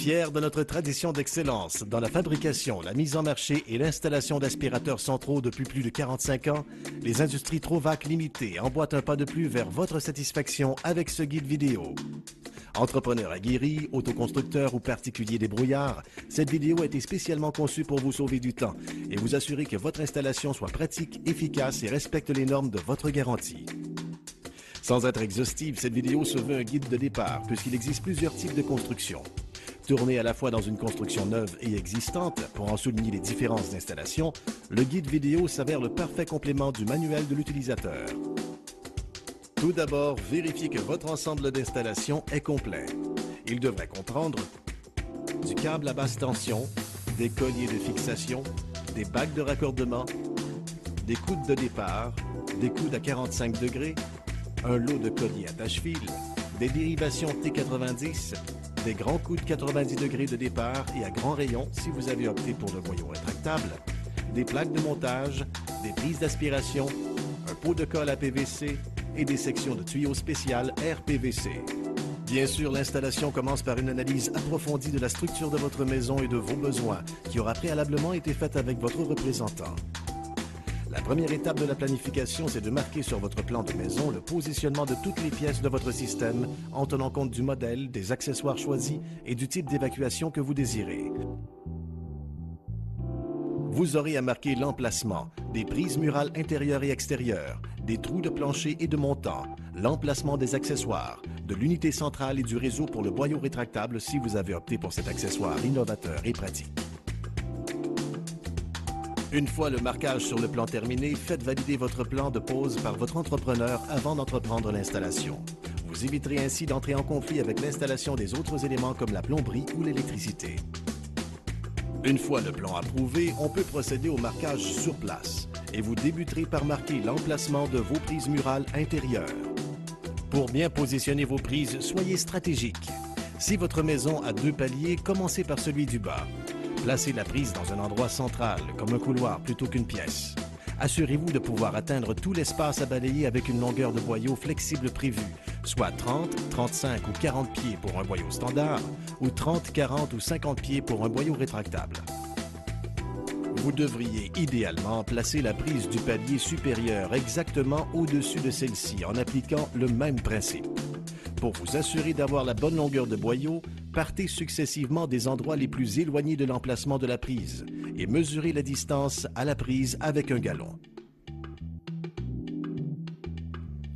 Fiers de notre tradition d'excellence dans la fabrication, la mise en marché et l'installation d'aspirateurs centraux depuis plus de 45 ans, les Industries Trovac Limitées emboîtent un pas de plus vers votre satisfaction avec ce guide vidéo. Entrepreneur aguerri, autoconstructeur ou particulier débrouillard, cette vidéo a été spécialement conçue pour vous sauver du temps et vous assurer que votre installation soit pratique, efficace et respecte les normes de votre garantie. Sans être exhaustive, cette vidéo se veut un guide de départ puisqu'il existe plusieurs types de construction. Tourné à la fois dans une construction neuve et existante pour en souligner les différences d'installation, le guide vidéo s'avère le parfait complément du manuel de l'utilisateur. Tout d'abord, vérifiez que votre ensemble d'installation est complet. Il devrait comprendre du câble à basse tension, des colliers de fixation, des bacs de raccordement, des coudes de départ, des coudes à 45 degrés, un lot de colliers attache-fil, des dérivations T90, des grands coudes 90 degrés de départ et à grand rayon si vous avez opté pour le boyau rétractable, des plaques de montage, des prises d'aspiration, un pot de colle à PVC et des sections de tuyaux spéciales RPVC. Bien sûr, l'installation commence par une analyse approfondie de la structure de votre maison et de vos besoins qui aura préalablement été faite avec votre représentant. La première étape de la planification, c'est de marquer sur votre plan de maison le positionnement de toutes les pièces de votre système en tenant compte du modèle, des accessoires choisis et du type d'évacuation que vous désirez. Vous aurez à marquer l'emplacement, des prises murales intérieures et extérieures, des trous de plancher et de montant, l'emplacement des accessoires, de l'unité centrale et du réseau pour le boyau rétractable si vous avez opté pour cet accessoire innovateur et pratique. Une fois le marquage sur le plan terminé, faites valider votre plan de pose par votre entrepreneur avant d'entreprendre l'installation. Vous éviterez ainsi d'entrer en conflit avec l'installation des autres éléments comme la plomberie ou l'électricité. Une fois le plan approuvé, on peut procéder au marquage sur place et vous débuterez par marquer l'emplacement de vos prises murales intérieures. Pour bien positionner vos prises, soyez stratégique. Si votre maison a 2 paliers, commencez par celui du bas. Placez la prise dans un endroit central, comme un couloir plutôt qu'une pièce. Assurez-vous de pouvoir atteindre tout l'espace à balayer avec une longueur de boyau flexible prévue, soit 30, 35 ou 40 pieds pour un boyau standard, ou 30, 40 ou 50 pieds pour un boyau rétractable. Vous devriez idéalement placer la prise du palier supérieur exactement au-dessus de celle-ci en appliquant le même principe. Pour vous assurer d'avoir la bonne longueur de boyau, partez successivement des endroits les plus éloignés de l'emplacement de la prise et mesurez la distance à la prise avec un galon.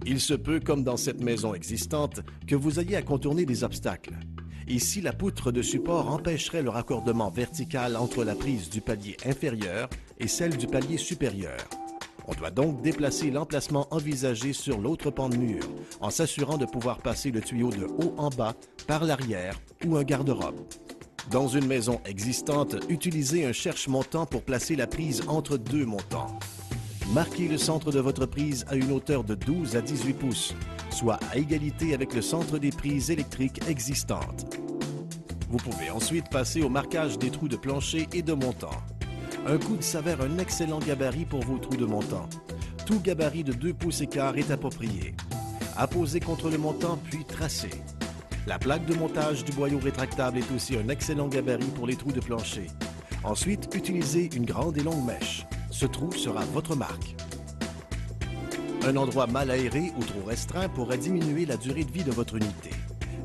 Il se peut, comme dans cette maison existante, que vous ayez à contourner des obstacles. Ici, la poutre de support empêcherait le raccordement vertical entre la prise du palier inférieur et celle du palier supérieur. On doit donc déplacer l'emplacement envisagé sur l'autre pan de mur, en s'assurant de pouvoir passer le tuyau de haut en bas, par l'arrière ou un garde-robe. Dans une maison existante, utilisez un cherche-montant pour placer la prise entre 2 montants. Marquez le centre de votre prise à une hauteur de 12 à 18 pouces, soit à égalité avec le centre des prises électriques existantes. Vous pouvez ensuite passer au marquage des trous de plancher et de montant. Un coude s'avère un excellent gabarit pour vos trous de montant. Tout gabarit de 2 pouces et quart est approprié. Apposez contre le montant puis tracez. La plaque de montage du boyau rétractable est aussi un excellent gabarit pour les trous de plancher. Ensuite, utilisez une grande et longue mèche. Ce trou sera votre marque. Un endroit mal aéré ou trop restreint pourrait diminuer la durée de vie de votre unité.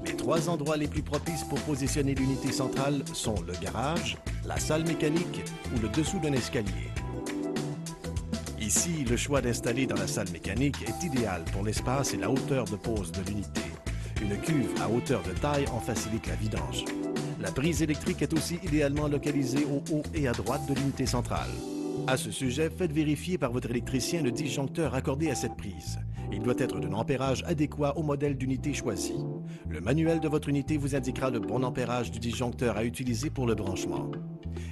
Les 3 endroits les plus propices pour positionner l'unité centrale sont le garage, la salle mécanique ou le dessous d'un escalier. Ici, le choix d'installer dans la salle mécanique est idéal pour l'espace et la hauteur de pose de l'unité. Une cuve à hauteur de taille en facilite la vidange. La prise électrique est aussi idéalement localisée au haut et à droite de l'unité centrale. À ce sujet, faites vérifier par votre électricien le disjoncteur accordé à cette prise. Il doit être d'un ampérage adéquat au modèle d'unité choisi. Le manuel de votre unité vous indiquera le bon ampérage du disjoncteur à utiliser pour le branchement.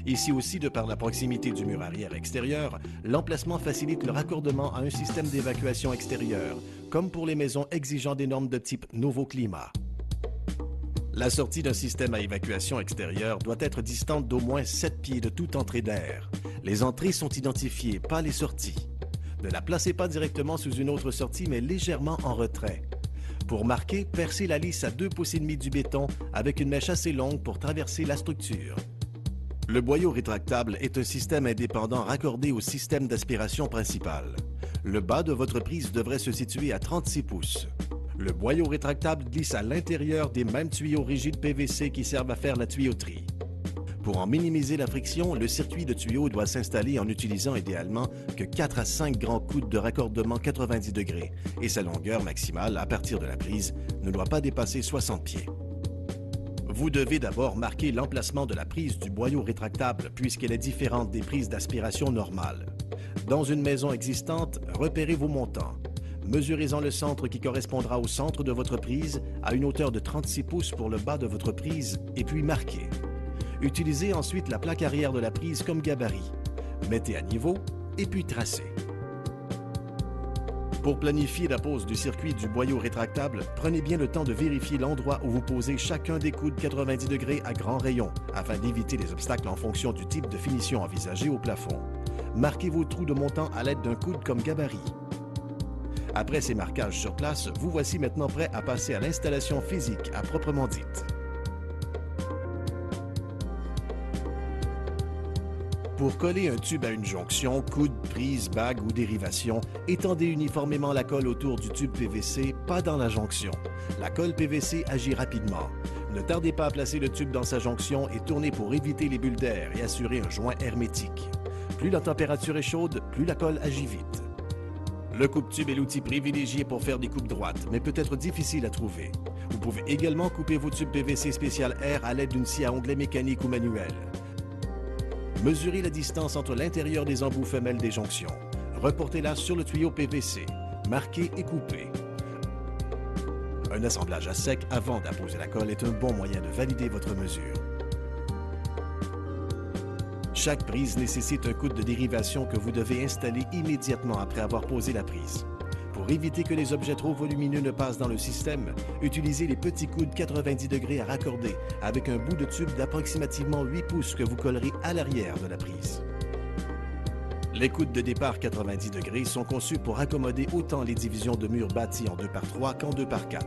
Ici aussi, de par la proximité du mur arrière extérieur, l'emplacement facilite le raccordement à un système d'évacuation extérieure, comme pour les maisons exigeant des normes de type Nouveau Climat. La sortie d'un système à évacuation extérieure doit être distante d'au moins 7 pieds de toute entrée d'air. Les entrées sont identifiées, pas les sorties. Ne la placez pas directement sous une autre sortie, mais légèrement en retrait. Pour marquer, percez la lisse à 2,5 pouces du béton avec une mèche assez longue pour traverser la structure. Le boyau rétractable est un système indépendant raccordé au système d'aspiration principal. Le bas de votre prise devrait se situer à 36 pouces. Le boyau rétractable glisse à l'intérieur des mêmes tuyaux rigides PVC qui servent à faire la tuyauterie. Pour en minimiser la friction, le circuit de tuyaux doit s'installer en utilisant idéalement que 4 à 5 grands coudes de raccordement 90 degrés et sa longueur maximale à partir de la prise ne doit pas dépasser 60 pieds. Vous devez d'abord marquer l'emplacement de la prise du boyau rétractable puisqu'elle est différente des prises d'aspiration normales. Dans une maison existante, repérez vos montants. Mesurez-en le centre qui correspondra au centre de votre prise à une hauteur de 36 pouces pour le bas de votre prise et puis marquez. Utilisez ensuite la plaque arrière de la prise comme gabarit. Mettez à niveau et puis tracez. Pour planifier la pose du circuit du boyau rétractable, prenez bien le temps de vérifier l'endroit où vous posez chacun des coudes 90 degrés à grand rayon afin d'éviter les obstacles en fonction du type de finition envisagé au plafond. Marquez vos trous de montant à l'aide d'un coude comme gabarit. Après ces marquages sur place, vous voici maintenant prêt à passer à l'installation physique à proprement dite. Pour coller un tube à une jonction, coude, prise, bague ou dérivation, étendez uniformément la colle autour du tube PVC, pas dans la jonction. La colle PVC agit rapidement. Ne tardez pas à placer le tube dans sa jonction et tournez pour éviter les bulles d'air et assurer un joint hermétique. Plus la température est chaude, plus la colle agit vite. Le coupe-tube est l'outil privilégié pour faire des coupes droites, mais peut être difficile à trouver. Vous pouvez également couper vos tubes PVC spécial air à l'aide d'une scie à onglet mécanique ou manuelle. Mesurez la distance entre l'intérieur des embouts femelles des jonctions. Reportez-la sur le tuyau PVC. Marquez et coupez. Un assemblage à sec avant d'apposer la colle est un bon moyen de valider votre mesure. Chaque prise nécessite un coude de dérivation que vous devez installer immédiatement après avoir posé la prise. Pour éviter que les objets trop volumineux ne passent dans le système, utilisez les petits coudes 90 degrés à raccorder avec un bout de tube d'approximativement 8 pouces que vous collerez à l'arrière de la prise. Les coudes de départ 90 degrés sont conçus pour accommoder autant les divisions de murs bâtis en 2x3 qu'en 2x4.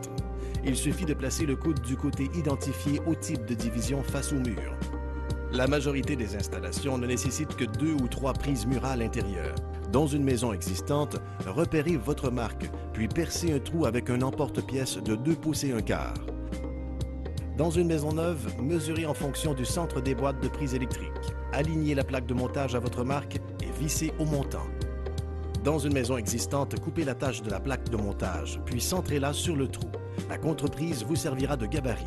Il suffit de placer le coude du côté identifié au type de division face au mur. La majorité des installations ne nécessitent que 2 ou 3 prises murales intérieures. Dans une maison existante, repérez votre marque, puis percez un trou avec un emporte-pièce de 2 pouces et un quart. Dans une maison neuve, mesurez en fonction du centre des boîtes de prise électrique. Alignez la plaque de montage à votre marque et vissez au montant. Dans une maison existante, coupez l'attache de la plaque de montage, puis centrez-la sur le trou. La contreprise vous servira de gabarit.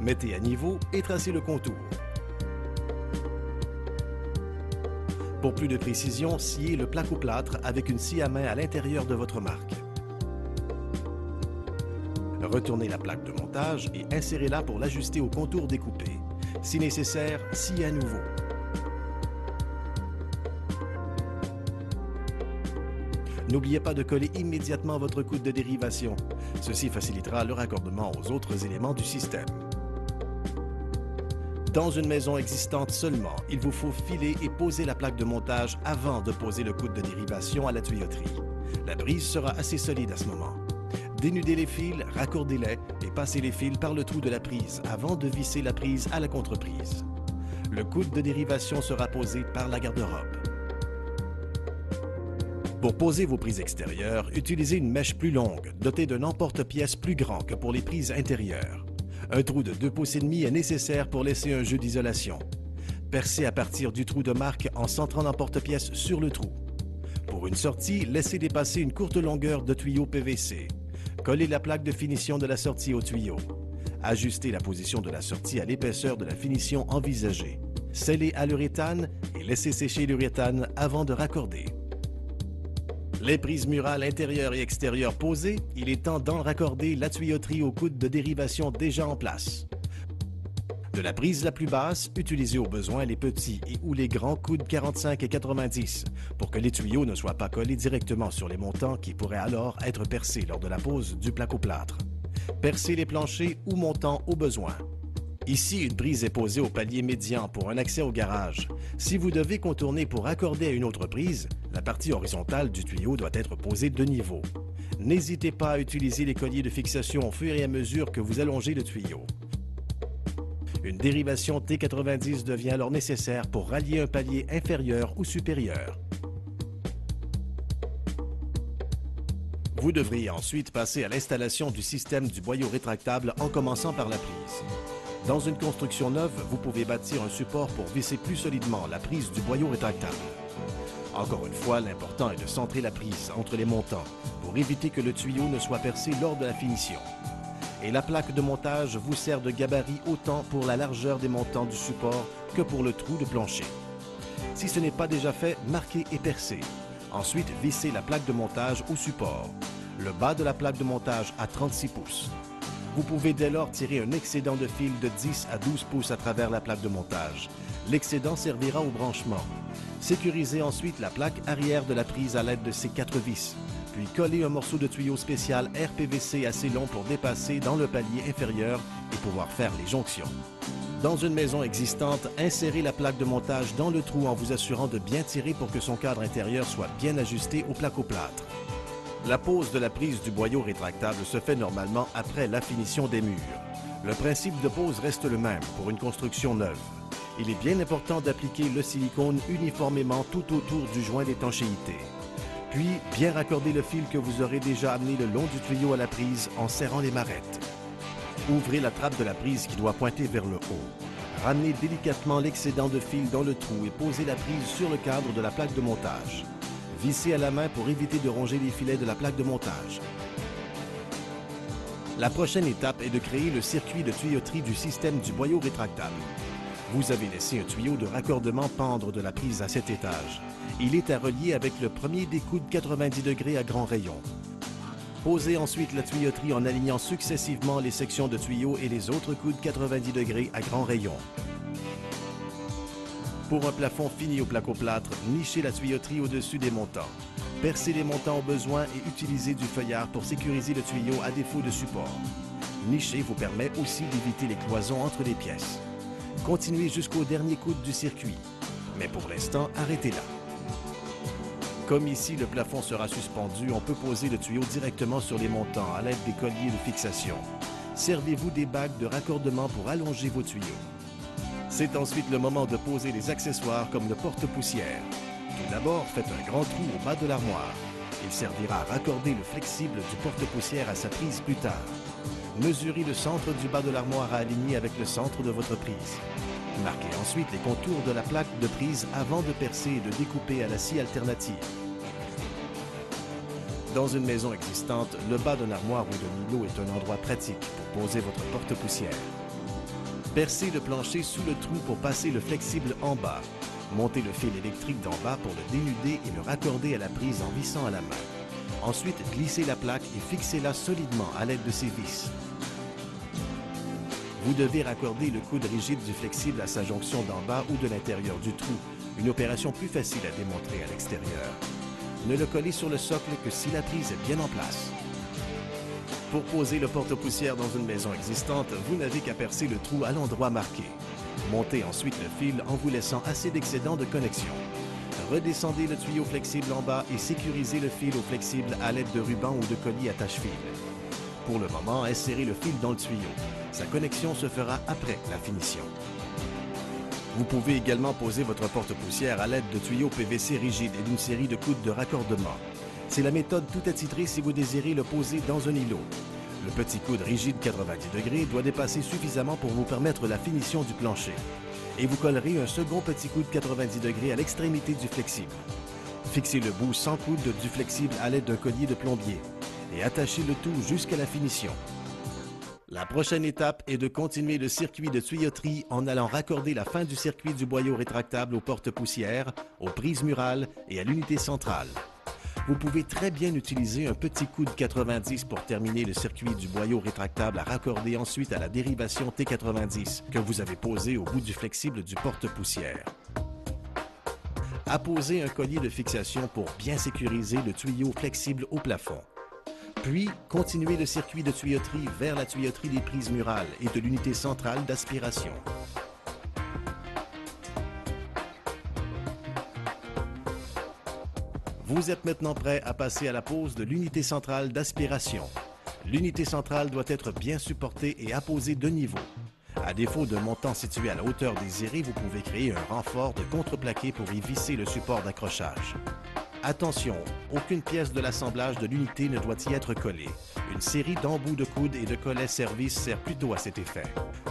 Mettez à niveau et tracez le contour. Pour plus de précision, sciez le plaque-au-plâtre avec une scie à main à l'intérieur de votre marque. Retournez la plaque de montage et insérez-la pour l'ajuster au contour découpé. Si nécessaire, sciez à nouveau. N'oubliez pas de coller immédiatement votre coude de dérivation. Ceci facilitera le raccordement aux autres éléments du système. Dans une maison existante seulement, il vous faut filer et poser la plaque de montage avant de poser le coude de dérivation à la tuyauterie. La prise sera assez solide à ce moment. Dénudez les fils, raccordez-les et passez les fils par le trou de la prise avant de visser la prise à la contreprise. Le coude de dérivation sera posé par la garde-robe. Pour poser vos prises extérieures, utilisez une mèche plus longue, dotée d'un emporte-pièce plus grand que pour les prises intérieures. Un trou de 2 pouces et demi est nécessaire pour laisser un jeu d'isolation. Percez à partir du trou de marque en centrant l'emporte-pièce sur le trou. Pour une sortie, laissez dépasser une courte longueur de tuyau PVC. Collez la plaque de finition de la sortie au tuyau. Ajustez la position de la sortie à l'épaisseur de la finition envisagée. Scellez à l'uréthane et laissez sécher l'uréthane avant de raccorder. Les prises murales intérieures et extérieures posées, il est temps d'en raccorder la tuyauterie au coude de dérivation déjà en place. De la prise la plus basse, utilisez au besoin les petits et ou les grands coudes 45 et 90 pour que les tuyaux ne soient pas collés directement sur les montants qui pourraient alors être percés lors de la pose du plaque-au-plâtre. Percez les planchers ou montants au besoin. Ici, une prise est posée au palier médian pour un accès au garage. Si vous devez contourner pour raccorder à une autre prise, la partie horizontale du tuyau doit être posée de niveau. N'hésitez pas à utiliser les colliers de fixation au fur et à mesure que vous allongez le tuyau. Une dérivation T90 devient alors nécessaire pour rallier un palier inférieur ou supérieur. Vous devriez ensuite passer à l'installation du système du boyau rétractable en commençant par la prise. Dans une construction neuve, vous pouvez bâtir un support pour visser plus solidement la prise du boyau rétractable. Encore une fois, l'important est de centrer la prise entre les montants pour éviter que le tuyau ne soit percé lors de la finition. Et la plaque de montage vous sert de gabarit autant pour la largeur des montants du support que pour le trou de plancher. Si ce n'est pas déjà fait, marquez et percez. Ensuite, vissez la plaque de montage au support. Le bas de la plaque de montage à 36 pouces. Vous pouvez dès lors tirer un excédent de fil de 10 à 12 pouces à travers la plaque de montage. L'excédent servira au branchement. Sécurisez ensuite la plaque arrière de la prise à l'aide de ces 4 vis. Puis collez un morceau de tuyau spécial RPVC assez long pour dépasser dans le palier inférieur et pouvoir faire les jonctions. Dans une maison existante, insérez la plaque de montage dans le trou en vous assurant de bien tirer pour que son cadre intérieur soit bien ajusté au placo-plâtre. La pose de la prise du boyau rétractable se fait normalement après la finition des murs. Le principe de pose reste le même pour une construction neuve. Il est bien important d'appliquer le silicone uniformément tout autour du joint d'étanchéité. Puis, bien raccorder le fil que vous aurez déjà amené le long du tuyau à la prise en serrant les marrettes. Ouvrez la trappe de la prise qui doit pointer vers le haut. Ramenez délicatement l'excédent de fil dans le trou et posez la prise sur le cadre de la plaque de montage. Vissez à la main pour éviter de ronger les filets de la plaque de montage. La prochaine étape est de créer le circuit de tuyauterie du système du boyau rétractable. Vous avez laissé un tuyau de raccordement pendre de la prise à cet étage. Il est à relier avec le premier des coudes 90 degrés à grand rayon. Posez ensuite la tuyauterie en alignant successivement les sections de tuyaux et les autres coudes 90 degrés à grand rayon. Pour un plafond fini au placo-plâtre, nichez la tuyauterie au-dessus des montants. Percez les montants au besoin et utilisez du feuillard pour sécuriser le tuyau à défaut de support. Nicher vous permet aussi d'éviter les cloisons entre les pièces. Continuez jusqu'au dernier coude du circuit. Mais pour l'instant, arrêtez là. Comme ici, le plafond sera suspendu, on peut poser le tuyau directement sur les montants à l'aide des colliers de fixation. Servez-vous des bagues de raccordement pour allonger vos tuyaux. C'est ensuite le moment de poser les accessoires comme le porte-poussière. Tout d'abord, faites un grand trou au bas de l'armoire. Il servira à raccorder le flexible du porte-poussière à sa prise plus tard. Mesurez le centre du bas de l'armoire à aligner avec le centre de votre prise. Marquez ensuite les contours de la plaque de prise avant de percer et de découper à la scie alternative. Dans une maison existante, le bas d'une armoire ou d'un îlot est un endroit pratique pour poser votre porte-poussière. Percez le plancher sous le trou pour passer le flexible en bas. Montez le fil électrique d'en bas pour le dénuder et le raccorder à la prise en vissant à la main. Ensuite, glissez la plaque et fixez-la solidement à l'aide de ces vis. Vous devez raccorder le coude rigide du flexible à sa jonction d'en bas ou de l'intérieur du trou, une opération plus facile à démontrer à l'extérieur. Ne le collez sur le socle que si la prise est bien en place. Pour poser le porte-poussière dans une maison existante, vous n'avez qu'à percer le trou à l'endroit marqué. Montez ensuite le fil en vous laissant assez d'excédent de connexion. Redescendez le tuyau flexible en bas et sécurisez le fil au flexible à l'aide de rubans ou de colliers attache-fil. Pour le moment, insérez le fil dans le tuyau. Sa connexion se fera après la finition. Vous pouvez également poser votre porte-poussière à l'aide de tuyaux PVC rigides et d'une série de coudes de raccordement. C'est la méthode tout attitré si vous désirez le poser dans un îlot. Le petit coude rigide 90 degrés doit dépasser suffisamment pour vous permettre la finition du plancher. Et vous collerez un second petit coude 90 degrés à l'extrémité du flexible. Fixez le bout sans coude du flexible à l'aide d'un collier de plombier et attachez le tout jusqu'à la finition. La prochaine étape est de continuer le circuit de tuyauterie en allant raccorder la fin du circuit du boyau rétractable au porte-poussière, aux prises murales et à l'unité centrale. Vous pouvez très bien utiliser un petit coude 90 pour terminer le circuit du boyau rétractable à raccorder ensuite à la dérivation T90 que vous avez posée au bout du flexible du porte-poussière. Apposez un collier de fixation pour bien sécuriser le tuyau flexible au plafond. Puis, continuez le circuit de tuyauterie vers la tuyauterie des prises murales et de l'unité centrale d'aspiration. Vous êtes maintenant prêt à passer à la pose de l'unité centrale d'aspiration. L'unité centrale doit être bien supportée et apposée de niveau. À défaut d'un montant situé à la hauteur désirée, vous pouvez créer un renfort de contreplaqué pour y visser le support d'accrochage. Attention, aucune pièce de l'assemblage de l'unité ne doit y être collée. Une série d'embouts de coude et de collets service sert plutôt à cet effet.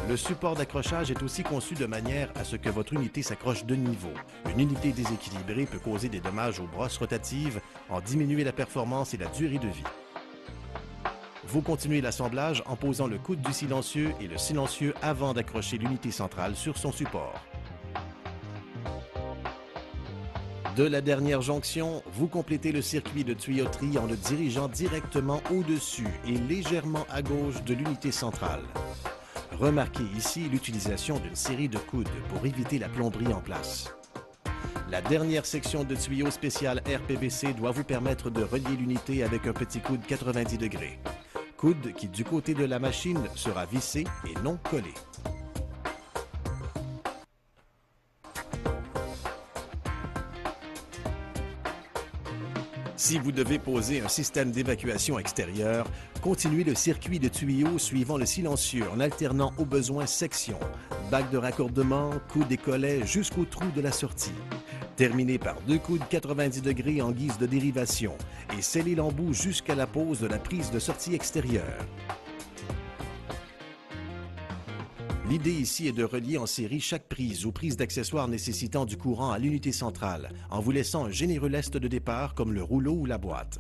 Le support d'accrochage est aussi conçu de manière à ce que votre unité s'accroche de niveau. Une unité déséquilibrée peut causer des dommages aux brosses rotatives, en diminuer la performance et la durée de vie. Vous continuez l'assemblage en posant le coude du silencieux et le silencieux avant d'accrocher l'unité centrale sur son support. De la dernière jonction, vous complétez le circuit de tuyauterie en le dirigeant directement au-dessus et légèrement à gauche de l'unité centrale. Remarquez ici l'utilisation d'une série de coudes pour éviter la plomberie en place. La dernière section de tuyau spécial RPVC doit vous permettre de relier l'unité avec un petit coude 90 degrés. Coude qui, du côté de la machine, sera vissé et non collé. Si vous devez poser un système d'évacuation extérieure, continuez le circuit de tuyaux suivant le silencieux en alternant au besoin section, bac de raccordement, coude et collet jusqu'au trou de la sortie. Terminez par deux coudes 90 degrés en guise de dérivation et scellez l'embout jusqu'à la pose de la prise de sortie extérieure. L'idée ici est de relier en série chaque prise ou prise d'accessoires nécessitant du courant à l'unité centrale, en vous laissant un généreux lest de départ comme le rouleau ou la boîte.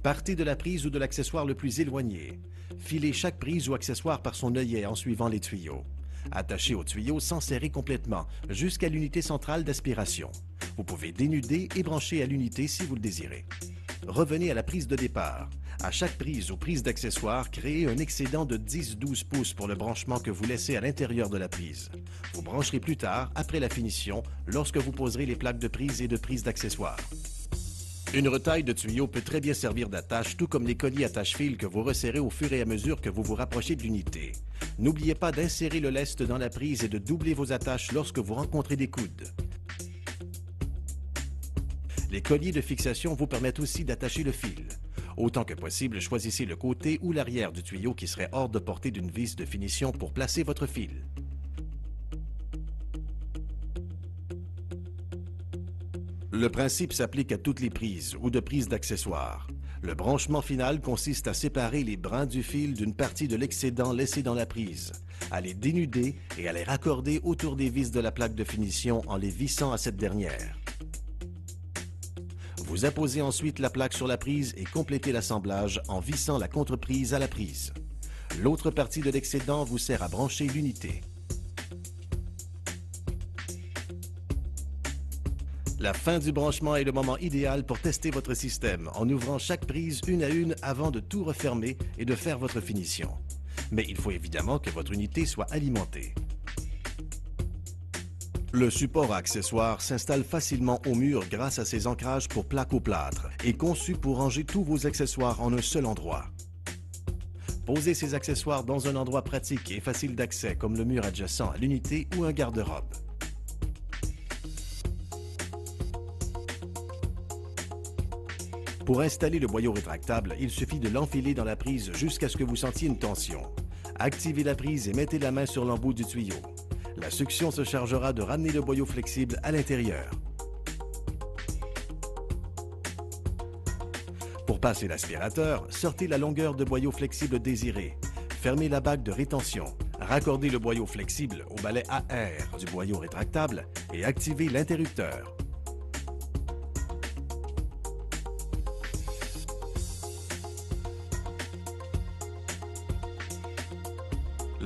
Partez de la prise ou de l'accessoire le plus éloigné. Filez chaque prise ou accessoire par son œillet en suivant les tuyaux. Attachez au tuyau sans serrer complètement, jusqu'à l'unité centrale d'aspiration. Vous pouvez dénuder et brancher à l'unité si vous le désirez. Revenez à la prise de départ. À chaque prise ou prise d'accessoire, créez un excédent de 10-12 pouces pour le branchement que vous laissez à l'intérieur de la prise. Vous brancherez plus tard, après la finition, lorsque vous poserez les plaques de prise et de prise d'accessoires. Une retaille de tuyau peut très bien servir d'attache, tout comme les colliers attache-fil que vous resserrez au fur et à mesure que vous vous rapprochez de l'unité. N'oubliez pas d'insérer le lest dans la prise et de doubler vos attaches lorsque vous rencontrez des coudes. Les colliers de fixation vous permettent aussi d'attacher le fil. Autant que possible, choisissez le côté ou l'arrière du tuyau qui serait hors de portée d'une vis de finition pour placer votre fil. Le principe s'applique à toutes les prises ou de prises d'accessoires. Le branchement final consiste à séparer les brins du fil d'une partie de l'excédent laissé dans la prise, à les dénuder et à les raccorder autour des vis de la plaque de finition en les vissant à cette dernière. Vous apposez ensuite la plaque sur la prise et complétez l'assemblage en vissant la contreprise à la prise. L'autre partie de l'excédent vous sert à brancher l'unité. La fin du branchement est le moment idéal pour tester votre système en ouvrant chaque prise une à une avant de tout refermer et de faire votre finition. Mais il faut évidemment que votre unité soit alimentée. Le support à accessoires s'installe facilement au mur grâce à ses ancrages pour plaques au plâtre et conçu pour ranger tous vos accessoires en un seul endroit. Posez ces accessoires dans un endroit pratique et facile d'accès comme le mur adjacent à l'unité ou un garde-robe. Pour installer le boyau rétractable, il suffit de l'enfiler dans la prise jusqu'à ce que vous sentiez une tension. Activez la prise et mettez la main sur l'embout du tuyau. La succion se chargera de ramener le boyau flexible à l'intérieur. Pour passer l'aspirateur, sortez la longueur de boyau flexible désirée. Fermez la bague de rétention. Raccordez le boyau flexible au balai AR du boyau rétractable et activez l'interrupteur.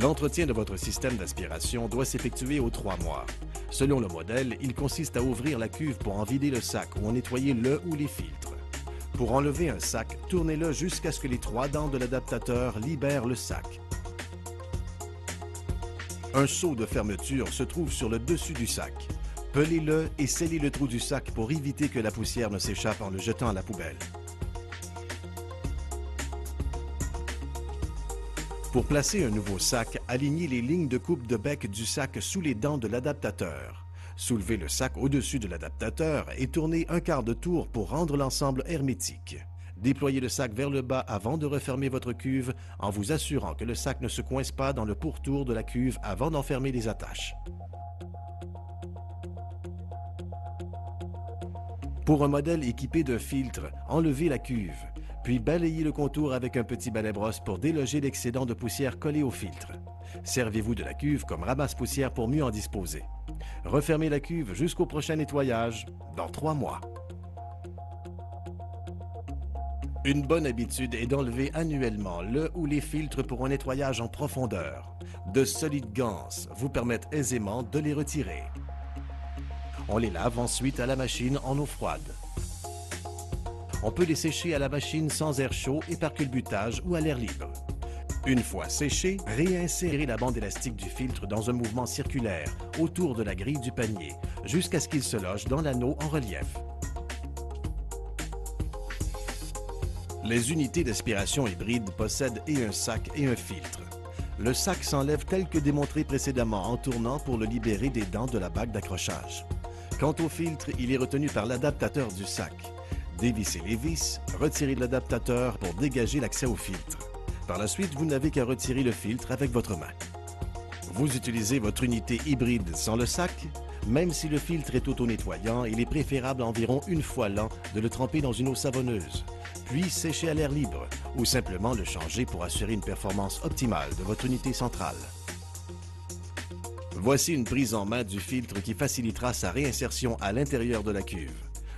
L'entretien de votre système d'aspiration doit s'effectuer aux 3 mois. Selon le modèle, il consiste à ouvrir la cuve pour en vider le sac ou en nettoyer le ou les filtres. Pour enlever un sac, tournez-le jusqu'à ce que les 3 dents de l'adaptateur libèrent le sac. Un seau de fermeture se trouve sur le dessus du sac. Pelez-le et scellez le trou du sac pour éviter que la poussière ne s'échappe en le jetant à la poubelle. Pour placer un nouveau sac, alignez les lignes de coupe de bec du sac sous les dents de l'adaptateur. Soulevez le sac au-dessus de l'adaptateur et tournez un quart de tour pour rendre l'ensemble hermétique. Déployez le sac vers le bas avant de refermer votre cuve en vous assurant que le sac ne se coince pas dans le pourtour de la cuve avant d'enfermer les attaches. Pour un modèle équipé d'un filtre, enlevez la cuve, puis balayez le contour avec un petit balai brosse pour déloger l'excédent de poussière collé au filtre. Servez-vous de la cuve comme ramasse-poussière pour mieux en disposer. Refermez la cuve jusqu'au prochain nettoyage, dans 3 mois. Une bonne habitude est d'enlever annuellement le ou les filtres pour un nettoyage en profondeur. De solides ganses vous permettent aisément de les retirer. On les lave ensuite à la machine en eau froide. On peut les sécher à la machine sans air chaud et par culbutage ou à l'air libre. Une fois séchés, réinsérez la bande élastique du filtre dans un mouvement circulaire autour de la grille du panier jusqu'à ce qu'il se loge dans l'anneau en relief. Les unités d'aspiration hybride possèdent et un sac et un filtre. Le sac s'enlève tel que démontré précédemment en tournant pour le libérer des dents de la bague d'accrochage. Quant au filtre, il est retenu par l'adaptateur du sac. Dévissez les vis, retirez l'adaptateur pour dégager l'accès au filtre. Par la suite, vous n'avez qu'à retirer le filtre avec votre main. Vous utilisez votre unité hybride sans le sac? Même si le filtre est auto-nettoyant, il est préférable environ une fois l'an de le tremper dans une eau savonneuse, puis sécher à l'air libre ou simplement le changer pour assurer une performance optimale de votre unité centrale. Voici une prise en main du filtre qui facilitera sa réinsertion à l'intérieur de la cuve.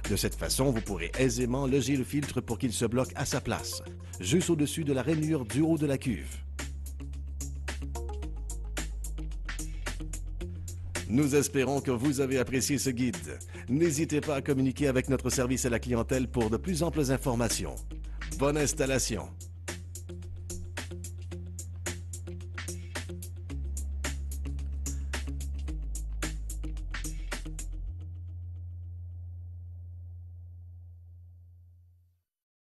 De cette façon, vous pourrez aisément loger le filtre pour qu'il se bloque à sa place, juste au-dessus de la rainure du haut de la cuve. Nous espérons que vous avez apprécié ce guide. N'hésitez pas à communiquer avec notre service à la clientèle pour de plus amples informations. Bonne installation!